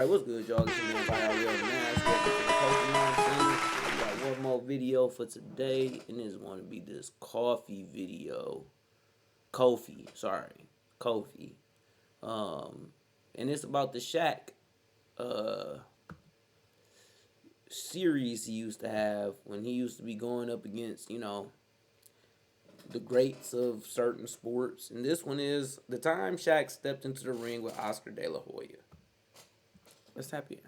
Alright, what's good, y'all? This is your man, IRLnash. Welcome to the Pokemon Center. We got one more video for today, and this is going to be this coffee video. Kofi. And it's about the Shaq series he used to have when he used to be going up against, you know, the greats of certain sports. And this one is the time Shaq stepped into the ring with Oscar De La Hoya. Let's tap here.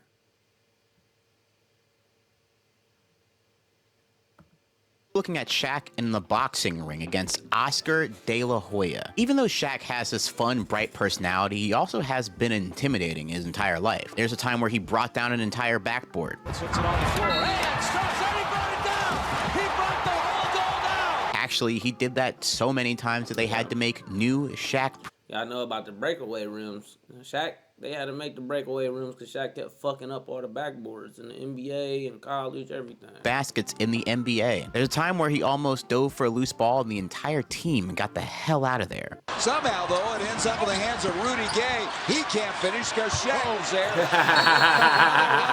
Looking at Shaq in the boxing ring against Oscar De La Hoya. Even though Shaq has this fun, bright personality, he also has been intimidating his entire life. There's a time where he brought down an entire backboard. Puts it on the floor. Hey, it stops, and he brought it down! He brought the whole goal down! Actually, he did that so many times that they had to make new Shaq. Y'all know about the breakaway rims. Shaq, they had to make the breakaway rims because Shaq kept fucking up all the backboards in the NBA and college, everything. Baskets in the NBA. There's a time where he almost dove for a loose ball and the entire team got the hell out of there. Somehow, though, it ends up in the hands of Rudy Gay. He can't finish because Shaq was there. One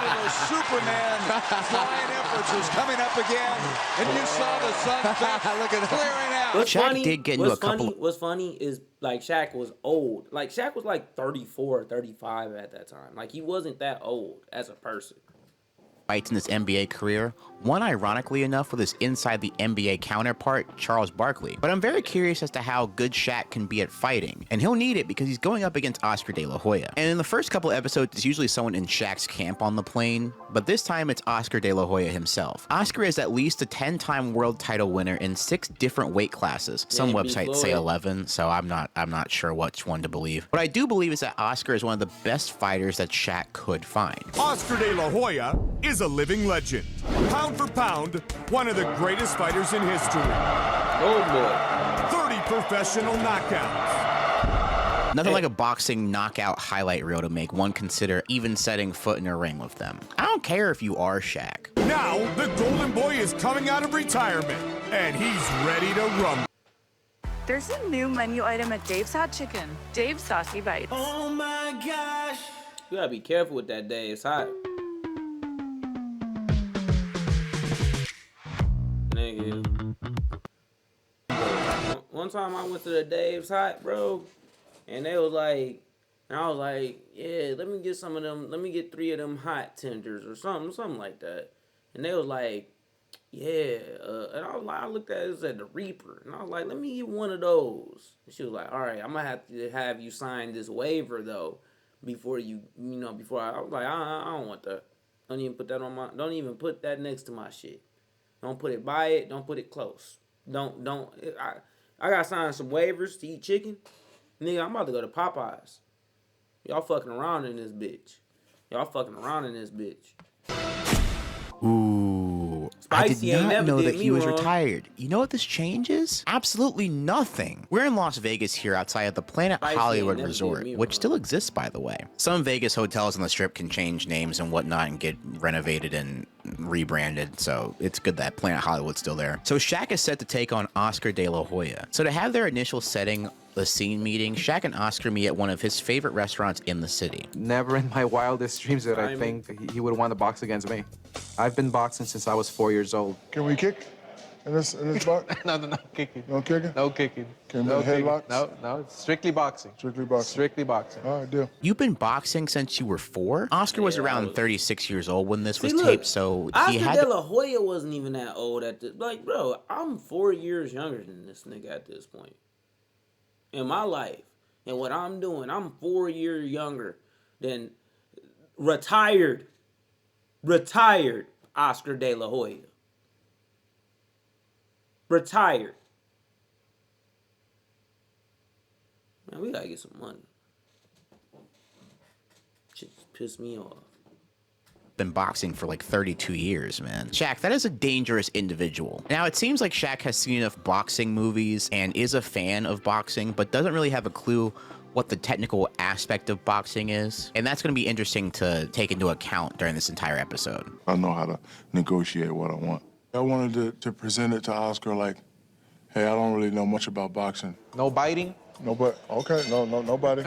of those Superman flying efforts is coming up again. And you saw the sun look at clearing out. Shaq did get into a couple. What's funny is, like, Shaq was old. Like, Shaq was like 34 or 35 at that time. Like, he wasn't that old as a person. Fights in his NBA career, one ironically enough with his inside the NBA counterpart, Charles Barkley. But I'm very curious as to how good Shaq can be at fighting, and he'll need it because he's going up against Oscar De La Hoya. And in the first couple episodes, it's usually someone in Shaq's camp on the plane, but this time it's Oscar De La Hoya himself. Oscar is at least a 10-time world title winner in 6 different weight classes. Some websites say 11, so I'm not sure which one to believe. What I do believe is that Oscar is one of the best fighters that Shaq could find. Oscar De La Hoya is a living legend. Pound for pound, one of the greatest fighters in history. Oh boy. 30 professional knockouts. Nothing like a boxing knockout highlight reel to make one consider even setting foot in a ring with them. I don't care if you are Shaq. Now, the Golden Boy is coming out of retirement, and he's ready to rumble. There's a new menu item at Dave's Hot Chicken. Dave's Saucy Bites. Oh my gosh. You gotta be careful with that Dave's Hot. Nigga. One time I went to the Dave's Hot, bro, and they was like, and I was like, yeah, let me get some of them, let me get 3 of them hot tenders or something like that. And they was like, yeah, and I was like, I looked at it, it said the Reaper, and I was like, let me get one of those. And she was like, all right, I'm gonna have to have you sign this waiver though, before before I was like, I don't want that. Don't even put that on my, don't even put that next to my shit. Don't put it by it. Don't put it close. I gotta sign some waivers to eat chicken. Nigga, I'm about to go to Popeyes. Y'all fucking around in this bitch. Ooh, Spicy I did ain't not never know did that me he was wrong. retired. You know what this changes? Absolutely nothing. We're in Las Vegas here outside of the Planet Spicy Hollywood ain't never did Resort, me which wrong. still exists, by the way. Some Vegas hotels on the Strip can change names and whatnot and get renovated and rebranded, so it's good that Planet Hollywood's still there. So Shaq is set to take on Oscar De La Hoya. So to have their initial setting, the scene meeting, Shaq and Oscar meet at one of his favorite restaurants in the city. Never in my wildest dreams did I think he would want to box against me. I've been boxing since I was 4 years old. Can we kick in this box? No kicking. No kicking? No kicking. Can we no make headlocks? No, it's strictly boxing. Strictly boxing. Strictly boxing. All right, deal. You've been boxing since you were 4? Oscar was around 36 years old when this was look, taped, so he Oscar had De La Hoya wasn't even that old at this. Like, bro, I'm 4 years younger than this nigga at this point. In my life. And what I'm doing, I'm 4 years younger than retired Oscar De La Hoya. Retired. Man, we gotta get some money. Shit just pissed me off. been boxing for like 32 years, man. Shaq, that is a dangerous individual. Now, it seems like Shaq has seen enough boxing movies and is a fan of boxing, but doesn't really have a clue what the technical aspect of boxing is. And that's going to be interesting to take into account during this entire episode. I know how to negotiate what I want. I wanted to present it to Oscar like, hey, I don't really know much about boxing. No biting? Nobody. Okay, nobody.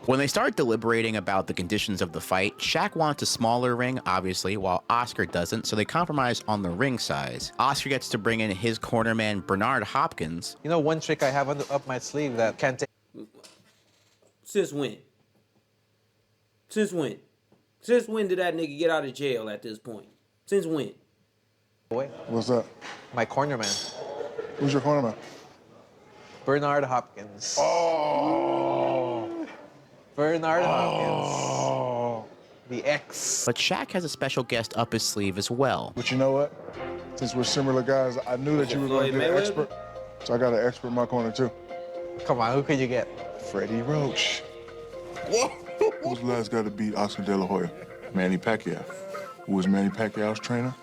When they start deliberating about the conditions of the fight, Shaq wants a smaller ring, obviously, while Oscar doesn't, so they compromise on the ring size. Oscar gets to bring in his cornerman, Bernard Hopkins. You know, one trick I have up my sleeve that can't take. Since when? Since when? Since when did that nigga get out of jail at this point? Since when? Away. What's that? My cornerman, Who's your cornerman? Bernard Hopkins. Oh. Bernard Hopkins. The X. But Shaq has a special guest up his sleeve as well. But you know what? Since we're similar guys, I knew that you were going to get an expert. So I got an expert in my corner, too. Come on, who could you get? Freddie Roach. Who's the last guy to beat Oscar De La Hoya? Manny Pacquiao. Who was Manny Pacquiao's trainer?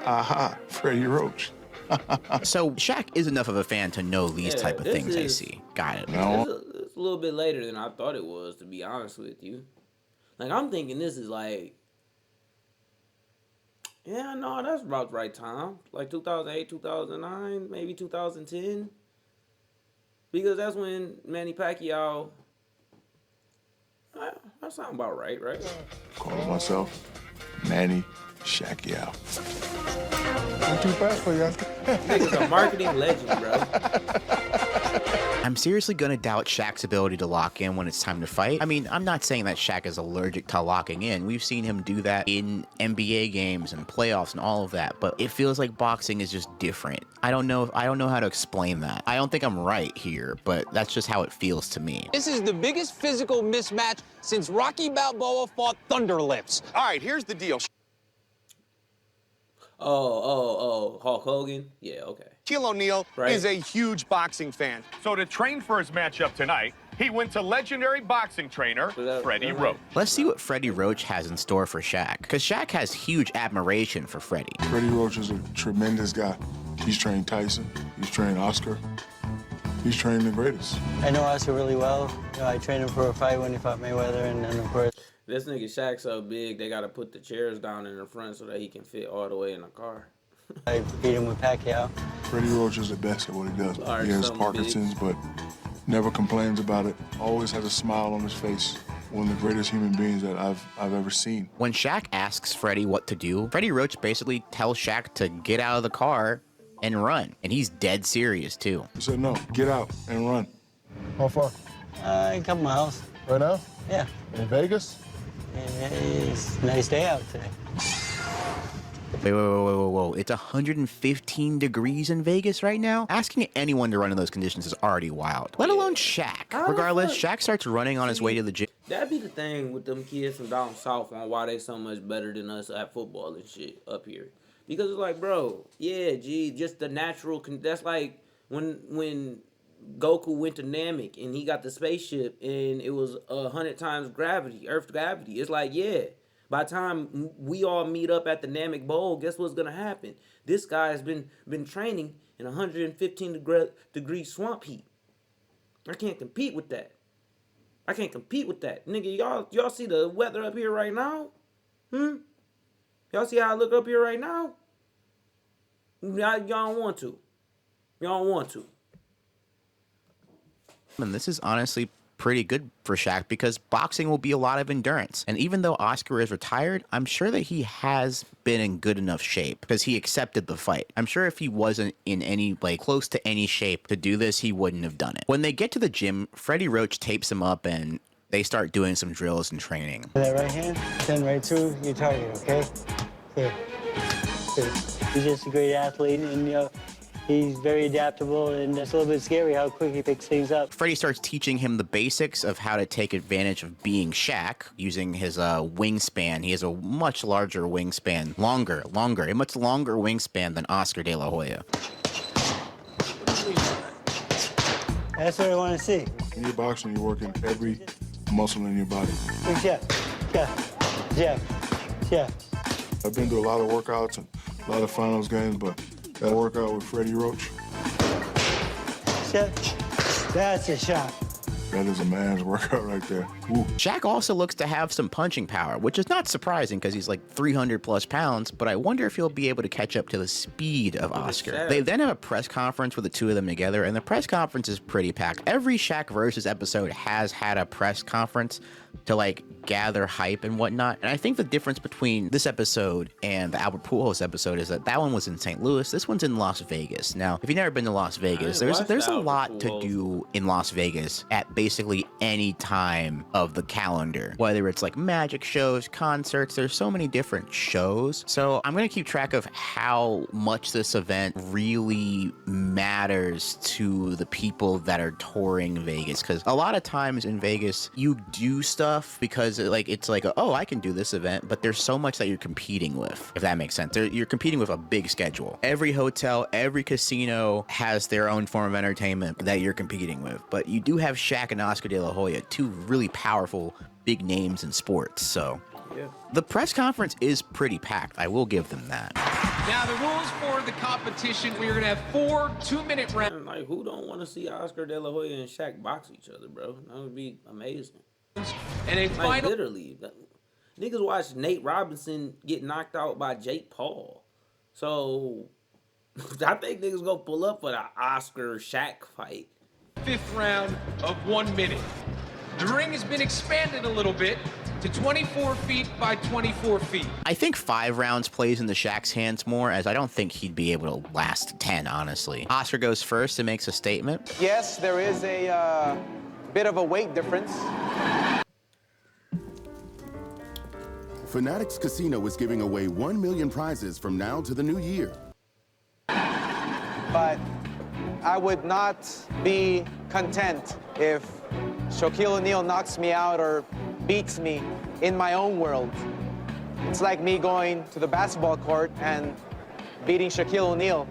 Aha, Freddie Roach. So Shaq is enough of a fan to know these type of things I see. Got it. No. It's a little bit later than I thought it was, to be honest with you. Like, I'm thinking this is like, yeah, no, that's about the right time. Like 2008, 2009, maybe 2010. Because that's when Manny Pacquiao, that sounds about right? Calling myself Manny Pacquiao. I'm too fast for you. Nigga's a marketing legend, bro. I'm seriously gonna doubt Shaq's ability to lock in when it's time to fight. I mean, I'm not saying that Shaq is allergic to locking in. We've seen him do that in NBA games and playoffs and all of that, but it feels like boxing is just different. I don't know how to explain that. I don't think I'm right here, but that's just how it feels to me. This is the biggest physical mismatch since Rocky Balboa fought Thunderlips. All right, here's the deal. Oh, Hulk Hogan? Yeah, okay. Shaquille O'Neal is a huge boxing fan. So to train for his matchup tonight, he went to legendary boxing trainer Freddie Roach. Let's see what Freddie Roach has in store for Shaq, because Shaq has huge admiration for Freddie. Freddie Roach is a tremendous guy. He's trained Tyson. He's trained Oscar. He's trained the greatest. I know Oscar really well. You know, I trained him for a fight when he fought Mayweather, and then of course. This nigga Shaq so big, they gotta put the chairs down in the front so that he can fit all the way in the car. I beat him with Pacquiao. Freddie Roach is the best at what he does. He has Parkinson's, but never complains about it. Always has a smile on his face. One of the greatest human beings that I've ever seen. When Shaq asks Freddie what to do, Freddie Roach basically tells Shaq to get out of the car and run. And he's dead serious, too. He said, no, get out and run. How far? A couple miles. Right now? Yeah. In Vegas? It's a nice day out today. Whoa. It's 115 degrees in Vegas right now? Asking anyone to run in those conditions is already wild. Let alone Shaq. Regardless, Shaq starts running on his way to the gym. That'd be the thing with them kids from down south on why they so much better than us at football and shit up here. Because it's like, bro, yeah, just the natural. That's like when Goku went to Namek and he got the spaceship and it was 100 times gravity, Earth gravity. It's like, yeah, by the time we all meet up at the Namek Bowl, guess what's gonna happen? This guy's been training in 115 degree swamp heat. I can't compete with that. Nigga, y'all see the weather up here right now? Y'all see how I look up here right now? Y'all don't want to. And this is honestly pretty good for Shaq because boxing will be a lot of endurance. And even though Oscar is retired, I'm sure that he has been in good enough shape because he accepted the fight. I'm sure if he wasn't in any, close to any shape to do this, he wouldn't have done it. When they get to the gym, Freddie Roach tapes him up and they start doing some drills and training. That right hand, send right to your target, okay? Here. He's just a great athlete, and you know, he's very adaptable, and it's a little bit scary how quick he picks things up. Freddie starts teaching him the basics of how to take advantage of being Shaq using his wingspan. He has a much larger wingspan, a much longer wingspan than Oscar De La Hoya. That's what I want to see. In your boxing, you're working every muscle in your body. Yeah. I've been to a lot of workouts and a lot of finals games, but that workout with Freddie Roach. That's a shot. That is a man's workout right there. Woo. Shaq also looks to have some punching power, which is not surprising because he's like 300 plus pounds, but I wonder if he'll be able to catch up to the speed of Oscar. They then have a press conference with the two of them together, and the press conference is pretty packed. Every Shaq versus episode has had a press conference to like gather hype and whatnot. And I think the difference between this episode and the Albert Pujols episode is that one was in St. Louis, this one's in Las Vegas. Now, if you've never been to Las Vegas, there's a lot to do in Las Vegas at basically any time of the calendar, whether it's like magic shows, concerts, there's so many different shows. So I'm gonna keep track of how much this event really matters to the people that are touring Vegas, because a lot of times in Vegas you do stuff because it's like oh, I can do this event, but there's so much that you're competing with, if that makes sense. You're competing with a big schedule. Every hotel, every casino has their own form of entertainment that you're competing with, but you do have Shaq and Oscar De La Hoya, two really powerful big names in sports. So yeah. The press conference is pretty packed, I will give them that. Now the rules for the competition, we're gonna have 4 2-minute rounds. Like, who don't want to see Oscar De La Hoya and Shaq box each other, bro? That would be amazing. And a final, literally, niggas watched Nate Robinson get knocked out by Jake Paul. So I think niggas gonna pull up for the Oscar Shaq fight. 5th round of 1 minute. The ring has been expanded a little bit to 24 feet by 24 feet. I think 5 rounds plays into Shaq's hands more, as I don't think he'd be able to last 10, honestly. Oscar goes first and makes a statement. Yes, there is a bit of a weight difference. Fanatics Casino is giving away 1 million prizes from now to the new year. But I would not be content if Shaquille O'Neal knocks me out or beats me in my own world. It's like me going to the basketball court and beating Shaquille O'Neal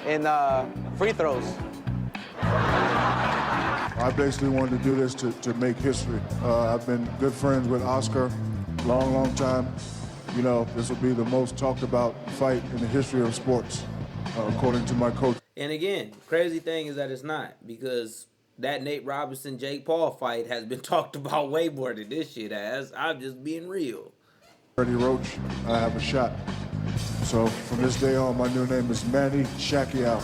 in free throws. I basically wanted to do this to make history. I've been good friends with Oscar long time. You know, this will be the most talked about fight in the history of sports, according to my coach. And again, crazy thing is that it's not, because that Nate Robinson Jake Paul fight has been talked about way more than this shit has. I'm just being real. Freddie Roach, I have a shot. So from this day on, my new name is Manny Pacquiao.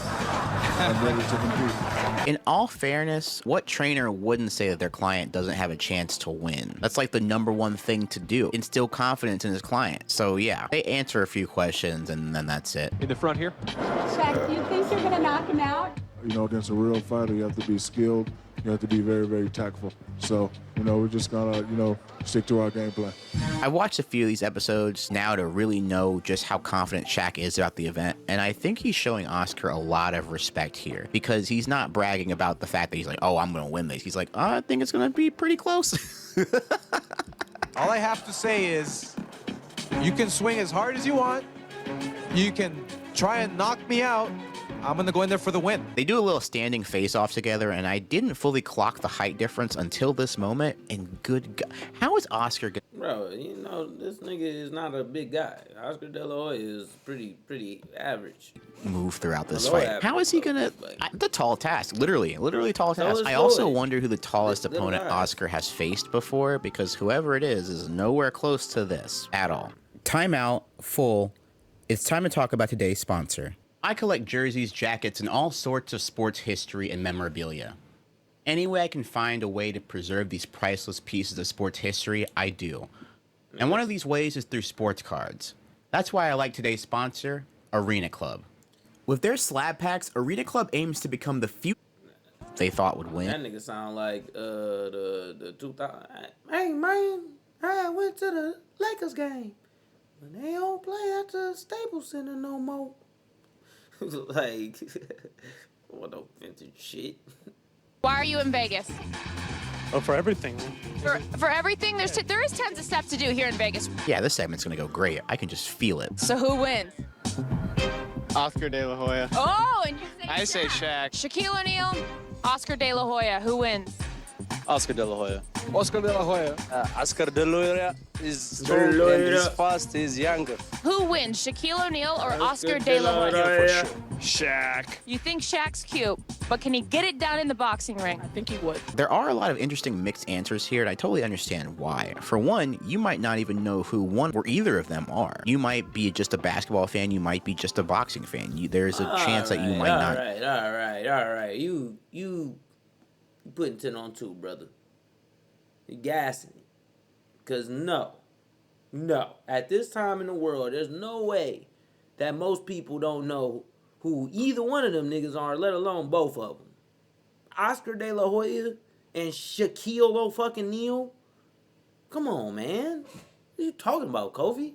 I'm ready to compete. In all fairness, what trainer wouldn't say that their client doesn't have a chance to win? That's like the #1 thing to do. Instill confidence in his client. So yeah, they answer a few questions and then that's it. In the front here. Shaq, do you think you're gonna knock him out? You know, against a real fighter, you have to be skilled. You have to be very tactful. So, you know, we're just gonna, stick to our game plan. I watched a few of these episodes now to really know just how confident Shaq is about the event, and I think he's showing Oscar a lot of respect here, because he's not bragging about the fact that he's like, oh, I'm gonna win this. He's like, I think it's gonna be pretty close. All I have to say is, you can swing as hard as you want. You can try and knock me out. I'm gonna go in there for the win. They do a little standing face-off together, and I didn't fully clock the height difference until this moment, and good God, how is Oscar gonna... Bro, this nigga is not a big guy. Oscar De La Hoya is pretty average. Move throughout this fight. How is he gonna... the tall task, literally tall task. So I also wonder who the tallest opponent Oscar has faced before, because whoever it is nowhere close to this at all. Timeout, full. It's time to talk about today's sponsor. I collect jerseys, jackets, and all sorts of sports history and memorabilia. Any way I can find a way to preserve these priceless pieces of sports history, I do. And one of these ways is through sports cards. That's why I like today's sponsor, Arena Club. With their slab packs, Arena Club aims to become the few they thought would win. That nigga sound like the 2000. Hey man, I went to the Lakers game, but they don't play at the Staples Center no more. Like, what no vintage shit. Why are you in Vegas? Oh, for everything. For everything? There is tons of stuff to do here in Vegas. Yeah, this segment's gonna go great. I can just feel it. So who wins? Oscar De La Hoya. Oh, and you say I say Shaq. Shaquille O'Neal, Oscar De La Hoya. Who wins? Oscar De La Hoya. Oscar De La Hoya. Oscar De La Hoya is strong and he's fast, he's younger. Who wins, Shaquille O'Neal or Oscar De La Hoya? For sure. Shaq. You think Shaq's cute, but can he get it down in the boxing ring? I think he would. There are a lot of interesting mixed answers here, and I totally understand why. For one, you might not even know who one or either of them are. You might be just a basketball fan, you might be just a boxing fan. There's a chance that you might not. All right. You putting 10 on 2, brother. You gassing it. Because no. At this time in the world, there's no way that most people don't know who either one of them niggas are, let alone both of them. Oscar De La Hoya and Shaquille O'Neal? Come on, man. What are you talking about, Kofi?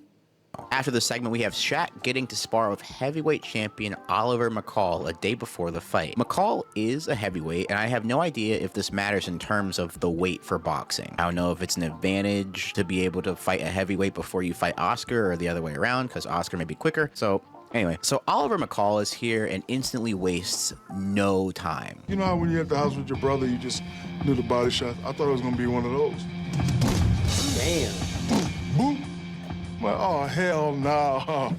After the segment, we have Shaq getting to spar with heavyweight champion Oliver McCall a day before the fight. McCall is a heavyweight, and I have no idea if this matters in terms of the weight for boxing. I don't know if it's an advantage to be able to fight a heavyweight before you fight Oscar or the other way around, because Oscar may be quicker. So anyway, Oliver McCall is here and instantly wastes no time. You know how when you're at the house with your brother, you just knew the body shot? I thought it was gonna be one of those. Damn. Boom. Well, oh, hell no.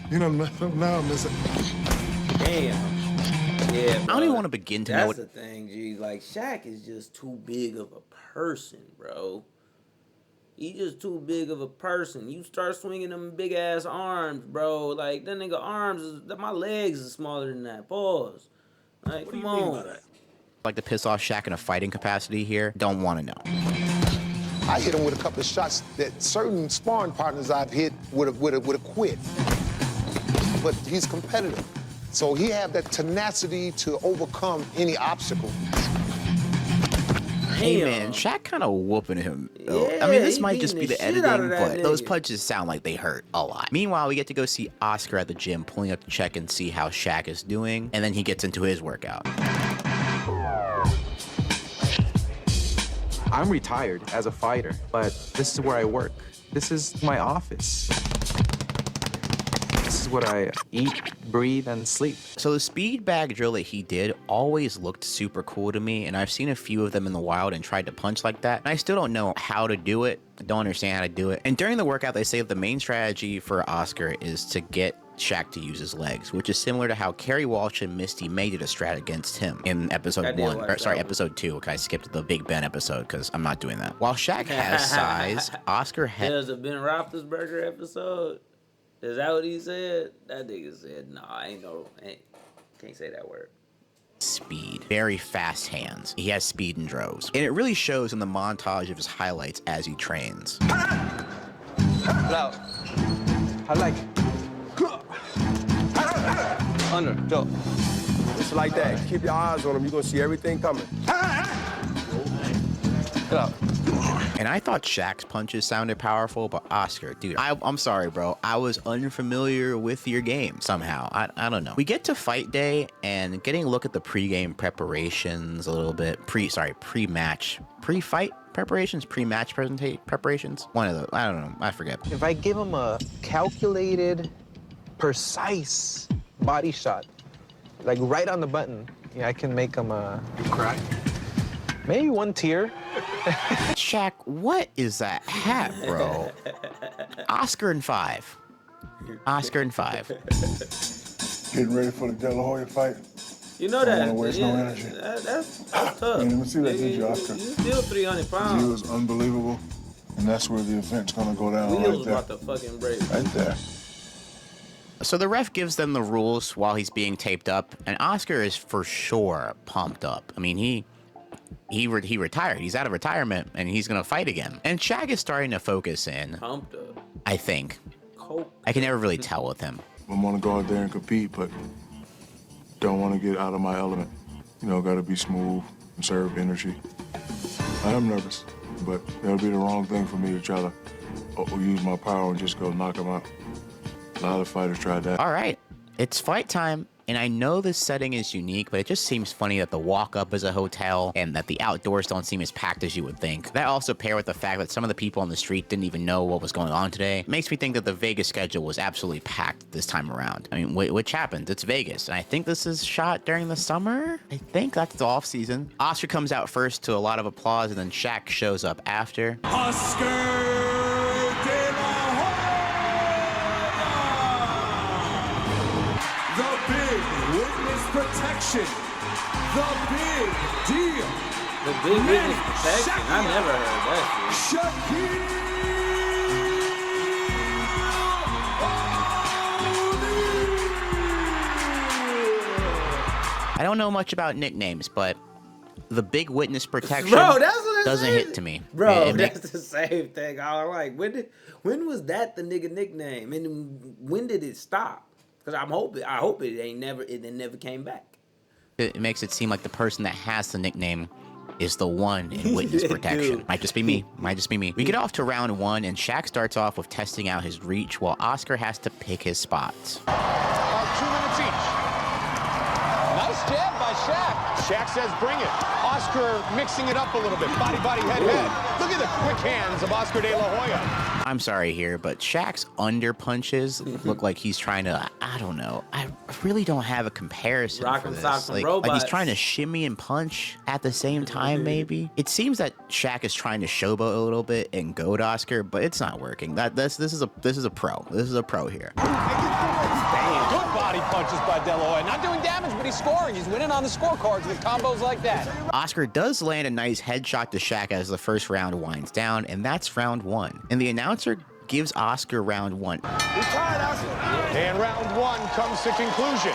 You know, messed up now, Mr. Damn. Yeah, bro. I don't even want to begin to know what... That's the thing, G. Like, Shaq is just too big of a person, bro. He just too big of a person. You start swinging them big-ass arms, bro. Like, that nigga arms, my legs is smaller than that. Pause. Like, come on. Like to piss off Shaq in a fighting capacity here? Don't want to know. I hit him with a couple of shots that certain sparring partners I've hit would have quit. But he's competitive. So he have that tenacity to overcome any obstacle. Hey man, Shaq kind of whooping him. Yeah, I mean, this might just be the shit out editing, of that but nigga. those punches sound like they hurt a lot. Meanwhile, we get to go see Oscar at the gym, pulling up the check and see how Shaq is doing, and then he gets into his workout. I'm retired as a fighter, but this is where I work. This is my office. This is what I eat, breathe, and sleep. So the speed bag drill that he did always looked super cool to me, and I've seen a few of them in the wild and tried to punch like that. And I still don't know how to do it. I don't understand how to do it. And during the workout, they say the main strategy for Oscar is to get Shaq to use his legs, which is similar to how Kerry Walsh and Misty May did a strat against him in episode episode 2. Okay, I skipped the Big Ben episode because I'm not doing that. While Shaq has size, Oscar has... There's a Ben Roethlisberger episode. Is that what he said? That nigga said, nah, can't say that word. Speed. Very fast hands. He has speed in droves. And it really shows in the montage of his highlights as he trains. Out. I like it. Under. Go. Just like that. Keep your eyes on him. You're going to see everything coming. Get out. And I thought Shaq's punches sounded powerful, but Oscar, dude, I'm sorry, bro. I was unfamiliar with your game somehow. I don't know. We get to fight day and getting a look at the pregame preparations a little bit. Pre-match, pre-fight preparations, pre-match preparations. One of those. I don't know. I forget. If I give him a calculated, precise body shot, like right on the button, yeah, I can make him cry. Maybe one tear. Shaq, what is that hat, bro? Oscar in 5. Oscar in 5. Getting ready for the De La Hoya fight. You know that. I don't want to waste no energy. That's tough. Let me see that, did you, Oscar? You still 300 pounds. He was unbelievable, and that's where the event's gonna go down. Wheels right about to fucking break. Right there. So the ref gives them the rules while he's being taped up, and Oscar is for sure pumped up. I mean, he retired. He's out of retirement, and he's gonna fight again. And Shaq is starting to focus in. Pumped up. I think. Coke. I can never really tell with him. I want to go out there and compete, but don't want to get out of my element. You know, got to be smooth, conserve energy. I am nervous, but it'll be the wrong thing for me to try to use my power and just go knock him out. A lot of fighters tried that. All right, it's fight time. And I know this setting is unique, but it just seems funny that the walk-up is a hotel and that the outdoors don't seem as packed as you would think. That also paired with the fact that some of the people on the street didn't even know what was going on today makes me think that the Vegas schedule was absolutely packed this time around. I mean, which happened? It's Vegas, and I think this is shot during the summer. I think that's the off season. Oscar comes out first to a lot of applause, and then Shaq shows up after. Oscar De La Hoya! The big witness protection. The big deal. The big witness protection? I never heard that shit. Shaquille! I don't know much about nicknames, but the big witness protection doesn't hit to me. Bro, that's the same thing. I was like, when was that the nigga nickname? And when did it stop? Because I hope it never came back. It makes it seem like the person that has the nickname is the one in witness protection. Might just be me. We get off to round one, and Shaq starts off with testing out his reach while Oscar has to pick his spots. 2 minutes each. Nice jab by Shaq. Shaq says bring it. Oscar mixing it up a little bit. Body, head. Look at the quick hands of Oscar De La Hoya. I'm sorry here, but Shaq's under punches look like he's trying to, I don't know. I really don't have a comparison for this. Like he's trying to shimmy and punch at the same time, maybe. It seems that Shaq is trying to showboat a little bit and goad Oscar, but it's not working. This is a pro. This is a pro here. Good body punches by De La Hoya. Not doing damage, but he's scoring. He's winning on the scorecards with combos like that. Oscar does land a nice headshot to Shaq as the first round winds down, and that's round one. And the announcer gives Oscar round one. He's tired, Oscar. And round one comes to conclusion.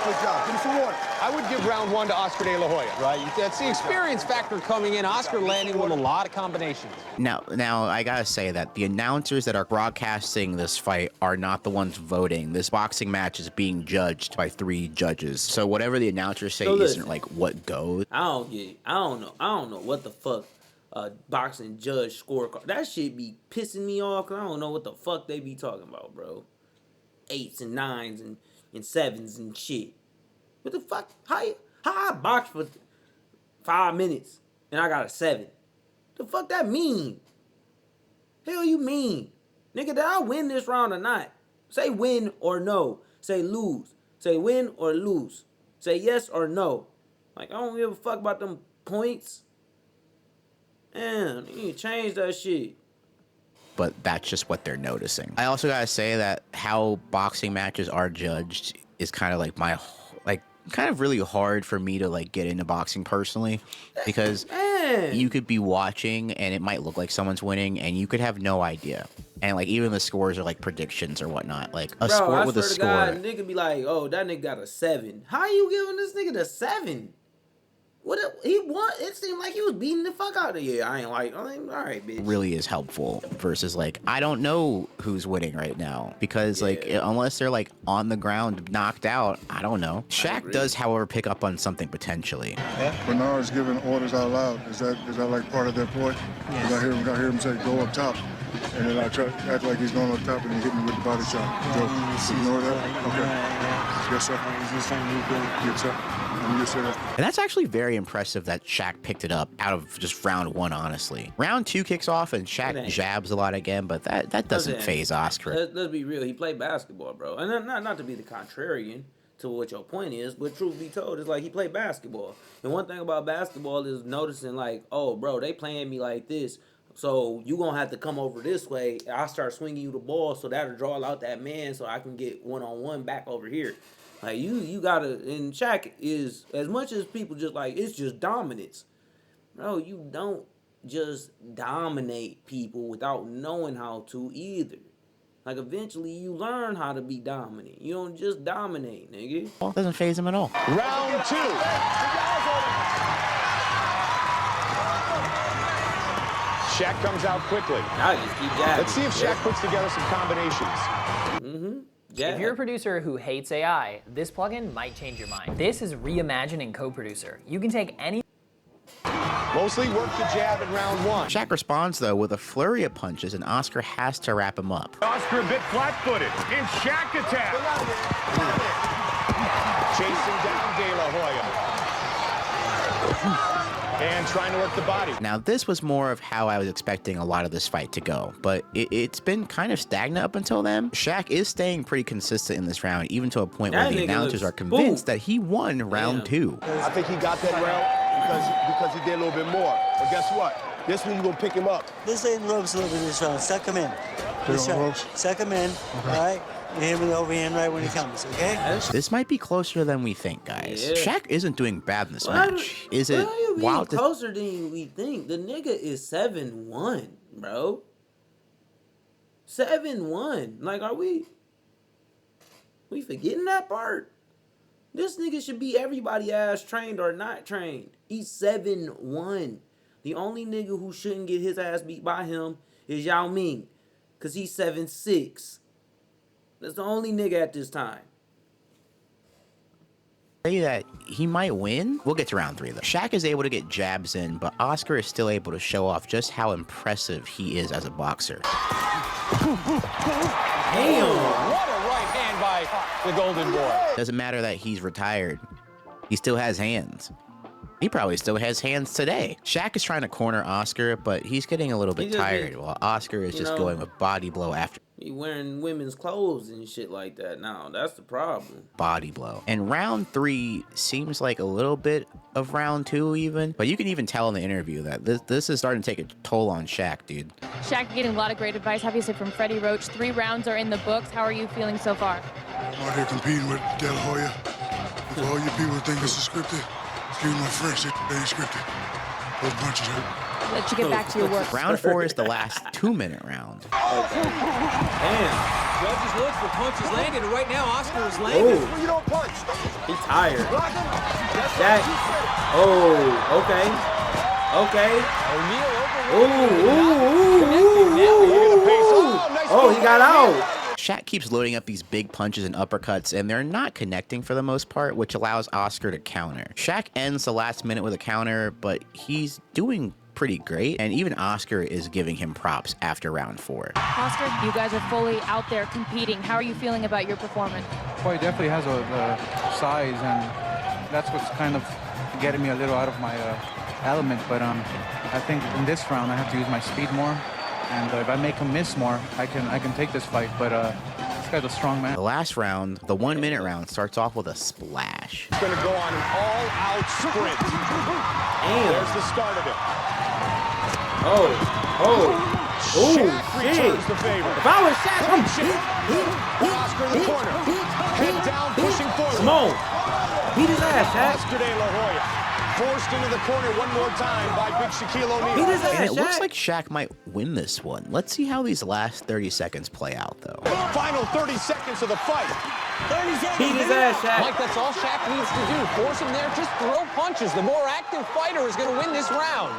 Good job. Give me some water. I would give round one to Oscar De La Hoya, right? That's the experience factor coming in. Oscar landing with a lot of combinations. Now, I gotta say that the announcers that are broadcasting this fight are not the ones voting. This boxing match is being judged by 3 judges. So whatever the announcers say isn't like what goes. I don't know what the fuck boxing judge scorecard. That shit be pissing me off because I don't know what the fuck they be talking about, bro. 8s and 9s and 7s and shit. What the fuck? How I box for 5 minutes and I got a 7? The fuck that mean? Hell you mean? Nigga, did I win this round or not? Say win or no. Say lose. Say win or lose. Say yes or no. Like, I don't give a fuck about them points. Man, you need to change that shit. But that's just what they're noticing. I also gotta say that how boxing matches are judged is kind of like kind of really hard for me to like get into boxing personally, because you could be watching and it might look like someone's winning and you could have no idea. And like even the scores are like predictions or whatnot. Like a sport with a score. God, nigga be like, oh, that nigga got a 7. How you giving this nigga the 7? What he won? It seemed like he was beating the fuck out of you. I ain't like, all right, bitch. Really is helpful versus like I don't know who's winning right now because like unless they're like on the ground knocked out, I don't know. Shaq does, however, pick up on something potentially. Bernard's giving orders out loud. Is that like part of their point? Yes. I hear him say go up top, and then I try to act like he's going up top and he hit me with the body shot. Joe, ignore that. Okay. Yes, sir. Yes, sir. And that's actually very impressive that Shaq picked it up out of just round one, honestly. Round 2 kicks off and Shaq jabs a lot again, but that doesn't phase Oscar. Let's be real. He played basketball, bro. And not to be the contrarian to what your point is, but truth be told, it's like he played basketball. And one thing about basketball is noticing like, oh, bro, they playing me like this. So you going to have to come over this way. I start swinging you the ball so that'll draw out that man so I can get one-on-one back over here. Like, you gotta, and Shaq is, as much as people just like, it's just dominance. Bro, you don't just dominate people without knowing how to either. Like, eventually you learn how to be dominant. You don't just dominate, nigga. It doesn't phase him at all. Round 2. Shaq comes out quickly. I just keep jabbing. Let's see if Shaq puts together some combinations. Mm-hmm. Yeah. If you're a producer who hates AI, this plugin might change your mind. This is Reimagine in Co-Producer. You can take any... Mostly work the jab in round one. Shaq responds, though, with a flurry of punches, and Oscar has to wrap him up. Oscar a bit flat-footed, and Shaq attack. Chasing down De La Hoya. And trying to work the body. Now, this was more of how I was expecting a lot of this fight to go, but it's been kind of stagnant up until then. Shaq is staying pretty consistent in this round, even to a point where the announcers are convinced that he won round 2. I think he got that round because he did a little bit more. But guess what? This one, you're going to pick him up. This ain't ropes a little bit this round. Suck him in. Suck him in, all right? And hit him with the overhand right when he comes, okay? This might be closer than we think, guys. Yeah. Shaq isn't doing bad in this match. Is it wild? Closer than we think. The nigga is 7-1, bro. 7-1. Like, are we forgetting that part? This nigga should be everybody ass trained or not trained. He's 7-1. The only nigga who shouldn't get his ass beat by him is Yao Ming, because he's 7-6. That's the only nigga at this time. Say that he might win. We'll get to round 3, though. Shaq is able to get jabs in, but Oscar is still able to show off just how impressive he is as a boxer. Damn! What a right hand by the Golden Boy. Doesn't matter that he's retired. He still has hands. He probably still has hands today. Shaq is trying to corner Oscar, but he's getting a little bit tired, while Oscar is just going with body blow after He wearing women's clothes and shit like that now. That's the problem. body blow. And round 3 seems like a little bit of round 2 even, but you can even tell in the interview that this is starting to take a toll on Shaq, dude. Shaq getting a lot of great advice, obviously, from Freddie Roach. 3 rounds are in the books. How are you feeling so far? I'm out here competing with De La Hoya. For all you people who think this is scripted, excuse my French, it ain't scripted. Those punches hurt. Let you get back to your work. Round 4 is the last 2-minute round. Damn. Judges look for punches landed, and right now Oscar is landing. Ooh. You don't punch. He tired. Shaq. Oh, okay. Ooh. Oh, he got out. Shaq keeps loading up these big punches and uppercuts, and they're not connecting for the most part, which allows Oscar to counter. Shaq ends the last minute with a counter, but he's doing pretty great, and even Oscar is giving him props after round 4. Oscar, you guys are fully out there competing. How are you feeling about your performance? Well, he definitely has the size, and that's what's kind of getting me a little out of my element. But I think in this round I have to use my speed more, and if I make him miss more, I can take this fight. But this guy's a strong man. The last round, the 1-minute round, starts off with a splash. He's going to go on an all-out sprint. Damn. There's the start of it. Shit. Returns the favor. If I was Shaq, I'm Oscar in the corner. Head down, pushing forward. Come on. Beat his ass, Shaq. Oscar De La Hoya. Forced into the corner one more time by big Shaquille O'Neal. Beat his ass, And it looks Shaq. like Shaq might win this one. Let's see how these last 30 seconds play out, though. Final 30 seconds of the fight. 30 seconds. Beat his ass, Shaq. Mike, that's all Shaq needs to do. Force him there, just throw punches. The more active fighter is going to win this round.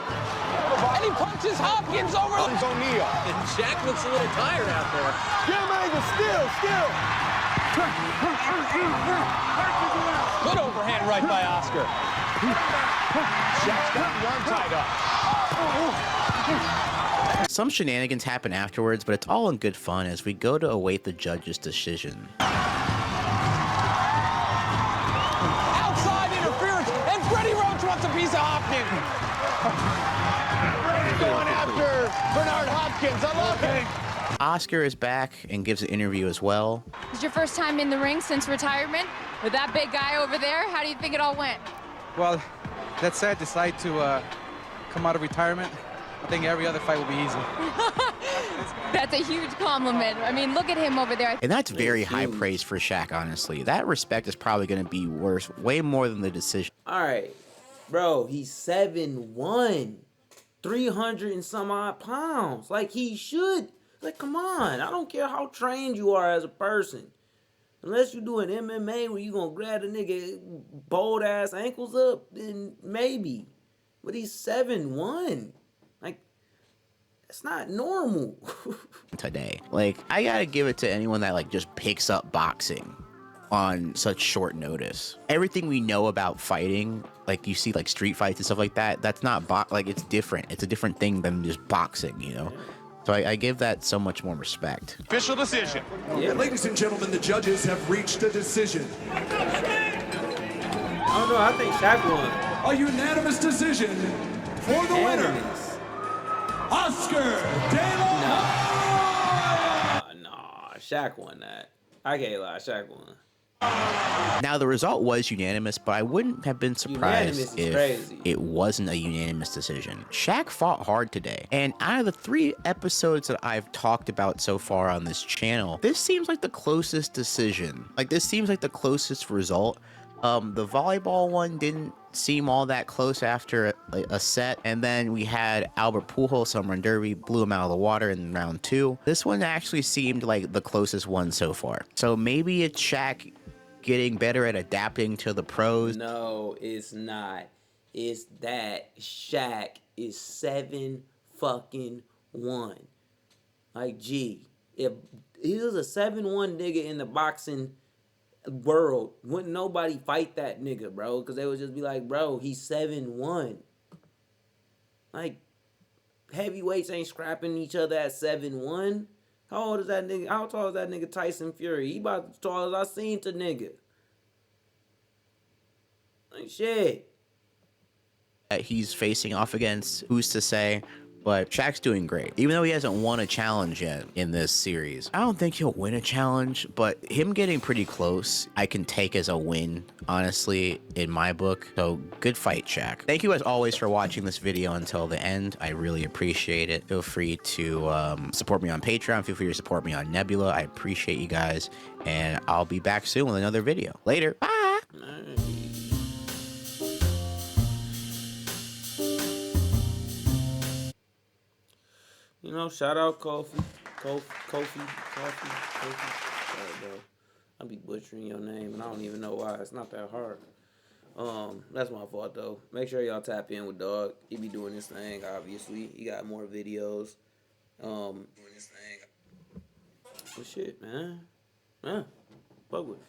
And he punches Hopkins over the... O'Neal. And Shaq looks a little tired out there. Jim Angle, still. Good overhand right by Oscar. Shaq's got the arm tied up. Some shenanigans happen afterwards, but it's all in good fun as we go to await the judge's decision. Outside interference, and Freddie Roach wants a piece of Hopkins. Going after Bernard Hopkins. I love it. Oscar is back and gives an interview as well. This is your first time in the ring since retirement with that big guy over there. How do you think it all went? Well, let's say I decide to come out of retirement. I think every other fight will be easy. That's a huge compliment. I mean, look at him over there. And that's very high praise for Shaq, honestly. That respect is probably going to be worth way more than the decision. All right, bro, he's 7-1, 300 and some odd pounds. Like, he should. Like, come on. I don't care how trained you are as a person. Unless you do an MMA where you going to grab a nigga bold-ass ankles up, then maybe. But he's 7-1. Like, that's not normal. Today, like, I gotta give it to anyone that like just picks up boxing on such short notice. Everything we know about fighting, like you see like street fights and stuff like that, that's not like it's different. It's a different thing than just boxing, you know? So I give that so much more respect. Official decision. Yeah. Ladies and gentlemen, the judges have reached a decision. I don't know. I think Shaq won. A unanimous decision for the winner, Oscar De La Hoya. Nah, Shaq won that. I can't lie, Shaq won. Now, the result was unanimous, but I wouldn't have been surprised if it wasn't a unanimous decision. Shaq fought hard today, and out of the 3 episodes that I've talked about so far on this channel, this seems like the closest decision. Like, this seems like the closest result. The volleyball one didn't seem all that close after a set, and then we had Albert Pujols, home run derby, blew him out of the water in round 2. This one actually seemed like the closest one so far. So maybe it's Shaq getting better at adapting to the pros. No, it's not. It's that Shaq is 7 fucking 1. Like, gee, if he was a 7-1 nigga in the boxing world, wouldn't nobody fight that nigga, bro? Because they would just be like, bro, he's 7-1. Like, heavyweights ain't scrapping each other at 7-1. How old is that nigga? How tall is that nigga Tyson Fury? He about as tall as I seen to nigga. Like, shit. That he's facing off against, who's to say? But Shaq's doing great. Even though he hasn't won a challenge yet in this series. I don't think he'll win a challenge, but him getting pretty close, I can take as a win, honestly, in my book. So good fight, Shaq. Thank you as always for watching this video until the end. I really appreciate it. Feel free to support me on Patreon. Feel free to support me on Nebula. I appreciate you guys. And I'll be back soon with another video. Later. Bye. You know, shout out Kofi. Sorry, bro. I be butchering your name, and I don't even know why. It's not that hard. That's my fault, though. Make sure y'all tap in with Dog. He be doing this thing, obviously. He got more videos. Doing this thing. But shit, man. Fuck with it.